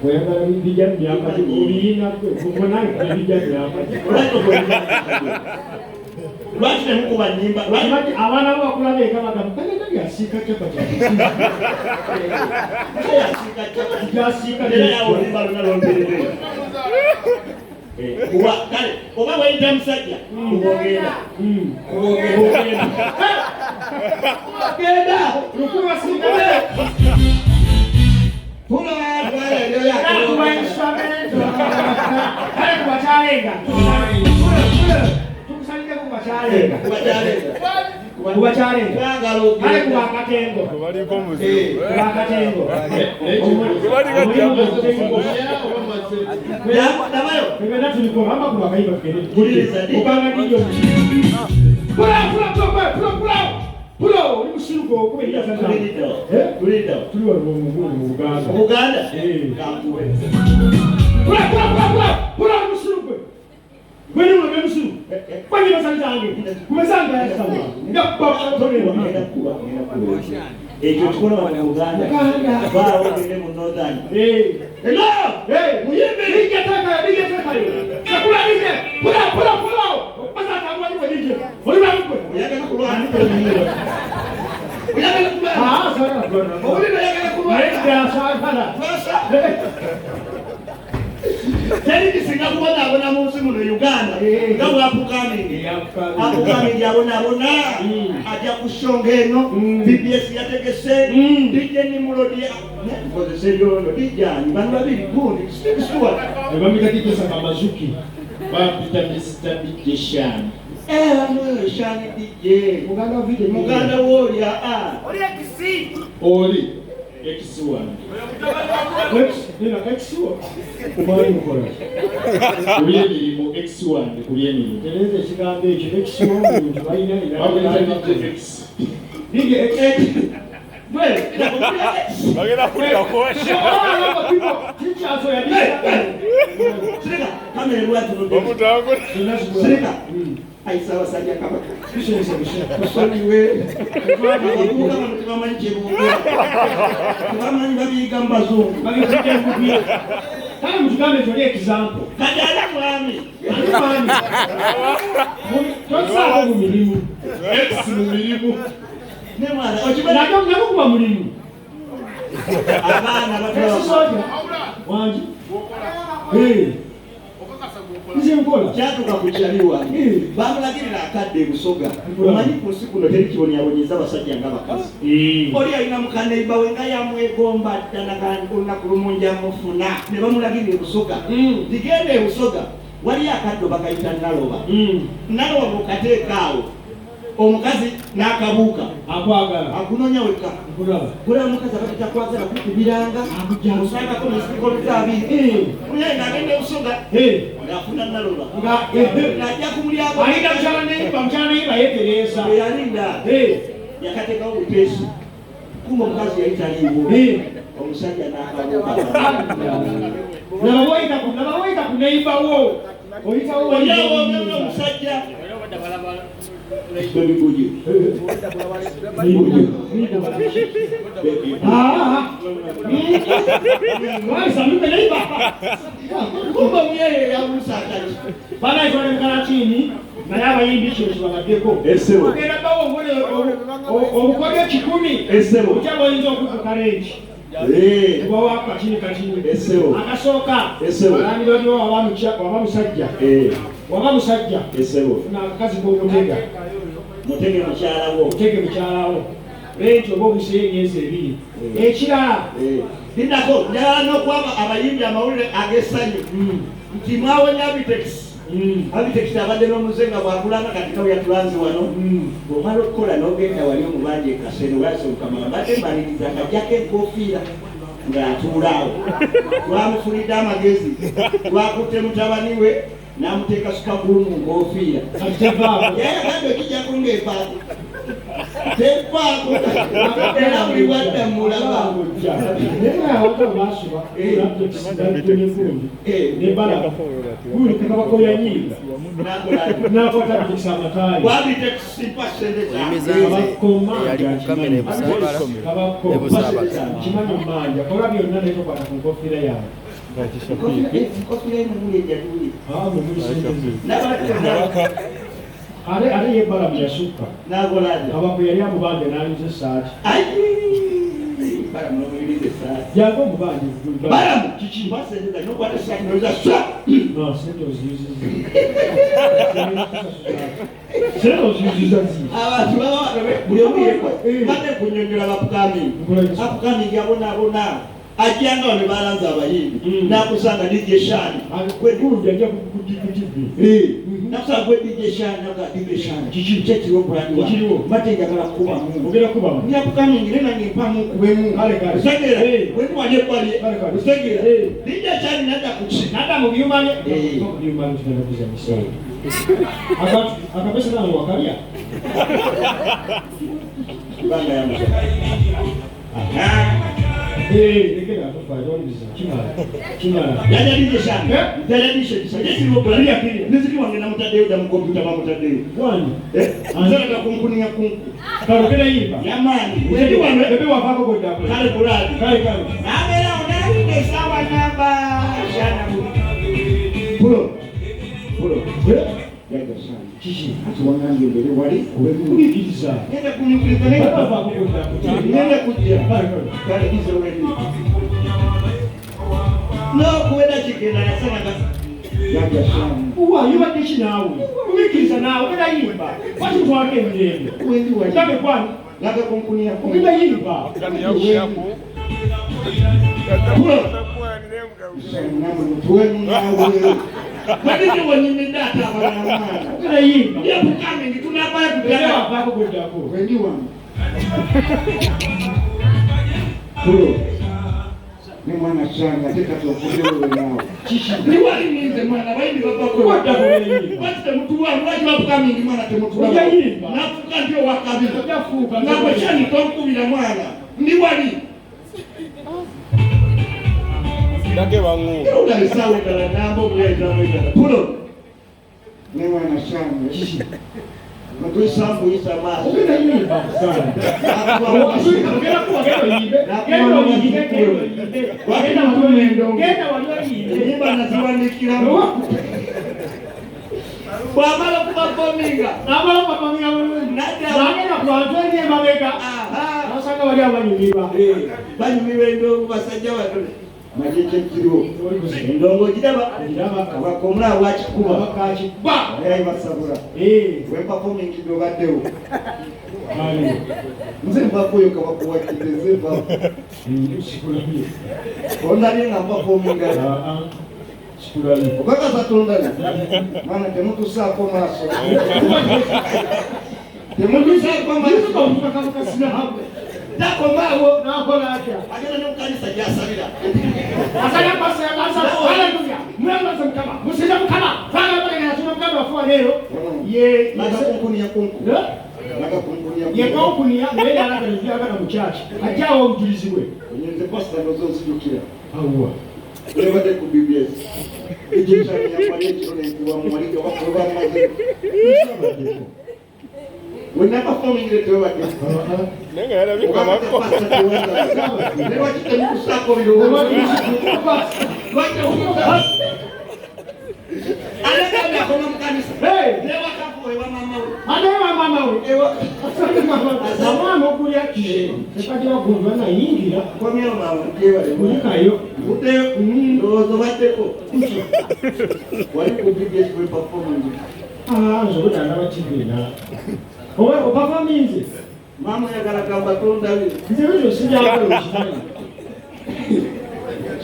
oyagala bijja myaka obiyina kumonange bijja myaka lwaki nemukuba nyimba lwaki abaana bakulaba ekabagamba kagenda byasiika capati kuba kale oba wayita musajja kubogenda genda lukubasiikale Pulo, ni mushiruko kubera tuli wali mu Buganda. Pulo ni mushiruko. Kwani mwe mushiru? Kwani basanjange? Kumesanga ya sawa. Ngappa tolero ngenda kuba. Ekyo tukola mu Buganda. Baawo ngene mu Northern. Hello! Muyimbe lige taka. Sakula lige. Pulo. Pasa tangwa ni lige. Oli ba mkwe. Oyagala kulwana ni oyagala kulwana. Sawa. Oli oyagala kulwana. Sawa. Teri kisinga kubona abona mu nsi muno Uganda nga bwapukamingi abona ajja kushonga eno BBS yategese DJ ni mulodia nekozese yono dijani bano babiri gundi sikuwa bamika kikosa kamazuki bapita Mr. DJ Shani ano Shani DJ Muganda wolia oli ekisi oli X1. X1. Kumari mukora. Kulieni mu X1 kulieni. Teleze kigambo ekyo X1 muntu bayina ina X. Dige X. Well, bagenda kulira kwasha. Chichazo ya dige. Sirika, kamera lwatu ndo. Omutango. Sirika. Aisa wasajja kabaka. Kusoliwe. Kuba mutima manje bungu. Kama ngabiga mbazungu. Bagiye kubira. Kale mutugambe tuli example. Kadala mwami. Mwami. Tosaba mu milimu. X mu milimu. Ne mwana. Nako kuba mulimu. Abana batwa. Wanji. Nkola kyatuka kukyaliwa bamulagirira akadde ebusoga omanyi ku nsi kuno teri kibonyabonyeza abasajja nga bakazi oli alina mukaneiba we nga yamwegomba ddala olunaku lumungi amufuna ne bamulagirira ebusoga ligenda ebusoga waliyo akaddo bakayita naloba bukateekaawo omukazi n'akabuuka akwagala akunonya wekka kulaba omukazi abadde kwagala kukubiranga osangako nesikoza abiri muyenga agenda ebusoga ng'afuna naloba ng'ajja ku mulyango ayinda mukyala nayiba yeetereeza eyalinda yakateekawo buteesi kumba omukazi yali taliiwo omusajja n'akabuuka naba woyita ku nayibawo olyawo omusajja naye abayimbi kino kibabaddeko ogenda bawo obukodyo 10 okyaba oyinza okukuka lenki ebawo katini akasooka alanirodiwo waba musajja funa akakazi k'omutega mutege mukyalawo lenti oba obuseyo emyezi 2 ekirala linako njala n'okwaba abayimbi amawulire ag'essanyu nti mwawonya Abitex abadde n'omuzenga bwakulanga kati kawe yatulanze wano bw'omala okukola n'ogenda wali omubanja ekaseno lwasokamala badde mbaliriza akajjako enkofiira ng'atuulaawo twamufunidde amagezi twakutte mutabani we n'amuteeka sukagulu mu nkofiira yayagambye okijjako ng'epaako tefaako era buli wadda mulaba wabitekisimpa sente Ale yebala myashuka nagolaje abakuyali amubanje nalinze saati baramu nomulize saati yango mubanje baramu kikimbasendeza nokwata saati noza sa no sente oziyuziza abantu baba buli omu yekwa bade kunyonyola bapukami yabonaabona ajjanga wano balanze abayimbi nakusanga DJ Shani kwegulu yajja kutivi nakusanga gwe DJ Shani naga DJ Shani kikiriwo bulandi wa mate njagala kubamu ogera kubamu nyapukami ngirena ngimpamu kubemu usegera wenu waje kwali usegera DJ Shani nada kuchi nada mu byumanye byumanye tuna kuza misali akapesa na wakalia banga yangu yajadije sana yajadije kisajeti mobali yakini niziki wangena mutadeu da mkompyuta ba mutadeu wani anzana ka kunkunia kunku karokera yiba yamani wewe wane bebe wafako kwa kale kuladi kale amela onali sawa namba shana pulo yaga sana kishi atuwangange mbere wali kubikiriza nenda kunyukiriza nenda wafako kwa nenda kujja kale kizo wewe no kuenda chikenda nasema kasi yaga sana uwa yuba kishi nawe kubikiriza nawe kada yimba watu twake mlembe wendi wa ndabe kwani laga kunkunia ukida yimba Ndani yako Kwani wani midata bana ukida yimba ya kukame tunapaya kutana wafako kwa dako wendi wa Bro ni mwana changa teka tukujewe nao ni wali nize mwana waindi baba kwa wadako wewe basi mtu wa mwaji wa kukame ni mwana temutu wa Ujayimba nafuka ndio wakabila yafuka na kwa chani tomkubira mwana ndi wali Ndake bangu. Unalisawe kala nambo mweza mweza. Pulo. Ni mwana shamba. Mtu sambu isa masa. ukida yimba sana ukida kuwa gero yibe gero yibe Wakenda mtumendo. genda walio Nyimba naziwanikira. Wamala kubakominga. nabala papaminga nagenda kuwatwenge mabega nasanga wali abanyumiba Banyumiwe ndo basajja batole. Majeje kiro. Ndongo jidaba. Abakomula wachikuba. abakachi ba Yayi basabura. We performing ndo baddewo. Nze mbakoyo kabakuwa kiteze mba. sikulabye Ondali nga performing sikulabye Okaka satondana. Mana temutusaako maaso. Temutusaako maaso. Dako mawo nakola atya agenda n'omukanisa gy'asabira. asala kwasa haleluya mwebaze mukama musinde mukama fanga bagenda tuna mukama wafuwa lero ye Nagakunkunia kunku. Nagakunkunia kunku. ye konkunia naye alaga nziaga na muchachi ajawo obujulizi bwe Nyenze pastor nozo nzijukira. awuwa Olebadde ku BBS. Egyptian yamali ekirone wa mwaliga wakuba amaze. When never performing the two again. Nenga yala bika bako. Never chicken you stop on your own. Alekana kama mkanisa. Never kapo ewa mama. adewa mama we Ewa. zamano kulya kishe sekati wagonjwa na yingira Kwa mio mama. Ewa. kulikayo Ute ndozo bateko. Wali ku BBS we performing. nzokutanga batigenda owe opafaminze Mama yagala kamba tonda we. nze byo sinjagala okimanyi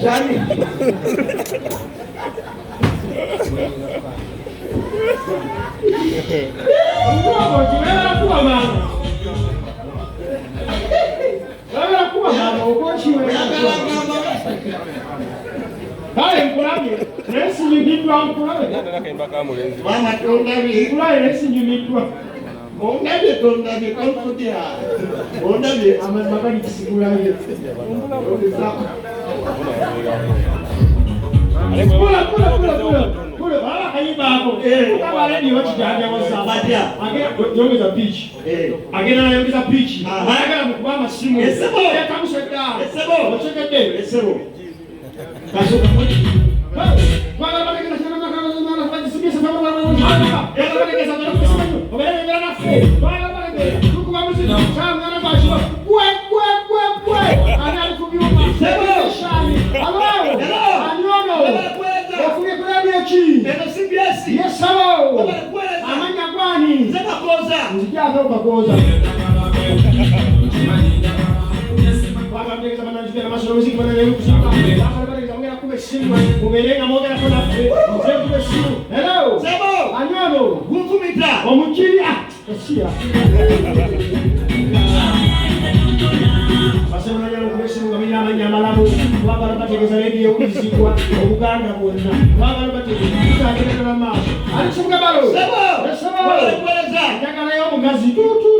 Shani. kuba mama okokiwe Yagala kamba. kale nkulabye nesinyumiddwa nkulabe Ndana kaimba kama mulenzi. Mama tonda we. nkulabe nesinyumiddwa ondabye tondabye konfutya ondabye amazima gali kisigulayo yongeza pichi agenda nayongeza pichi ayagala mukuba amasimu yakamusedda ochekedde amanya gwani nzijaza okakoza bakamtegeza bananjukira masolo muziki bananelu kusaba bakamtegeza mwera kube simu ubelenga mogera kona mzee kube simu hello sebo anyono gumfumita omukiri kasiya basema nanyalo kube simu ngamira amanyamalamu babala bategeza radio ulizikwa obuganda bwonna babala bategeza kutagenda na maaso alichunga balo sebo kweleza nyagala yo mugazi tutu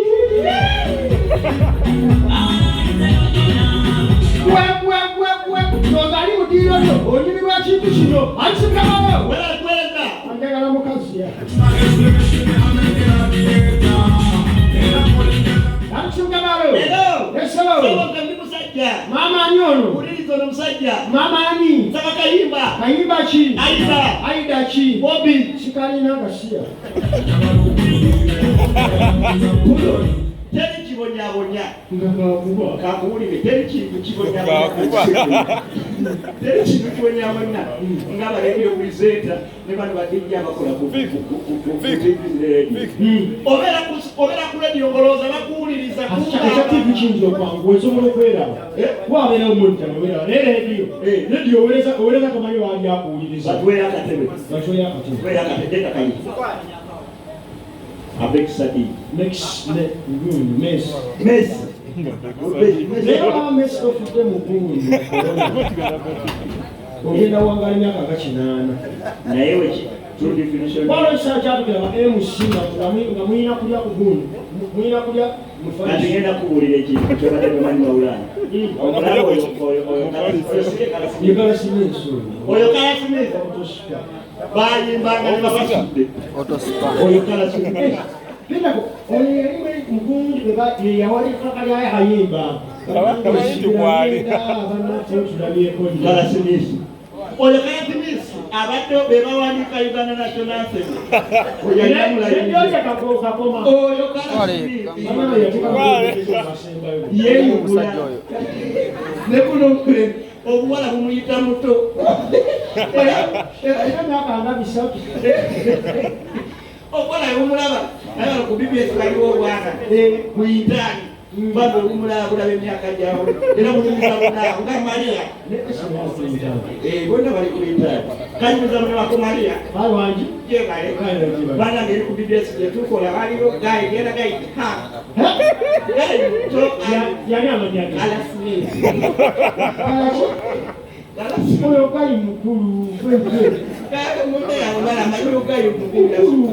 nozali mudiro yo olimi lwa kintu kino alichunga balo kweleza njagala mukazi alichunga balo mama anyono mama ani kayimba ki aida ki bobi sikalina ngasiya teri kibonyabonya kakuwulire teri kintu kibonyabonya teri kintu kibonyabonya ng'abalebyo kulizeeta ne bano badijja abakola obeera ku radio ngolooza bakuwuliriza ekyakivu kiyinza okwangu osobola okweraba wabeerawo monitano obeeraba naye radio owereza kamanyi waali akuwuliriza batweyo akatebe kali avec Sadi. Messi. Leo Messi ofite mukuru. Ogenda wangala myaka gakinana. Naye wechi true definition. Balo sacha tukira MC nga mwina kulya kugundu. Mwina kulya mufanya. Agenda kubulira ekintu kyobadde tomanyi mawulana. Oyo kala simisi. Bayimbanga ne babasudde. Oyo kala simisi. Penda ko oyo mugundu beba yawali kakali ayimba. Abayitu kwali. Kala simisi. Oyo kala simisi. Abadde bebawanika Uganda National Assembly. Oyo yamula oyo kala simisi. Yeyugula. Ne kuno kule. Obuwala bumuyita muto. Era myaka bisatu. Obuwala bumulaba naye ku BBS waliwo obwana kuyitaani bado olumulaba bulaba emyaka gyawe era munyumiza bonna nga Maria bonna bali kuyitaani kanyumiza munewako Maria wangi gyebale banange eri ku BBS gyetukola waliwo gayi genda gayi yali amanyage alasimisi oyo gayi mukulu munne yawe balama oyo gayi mukulu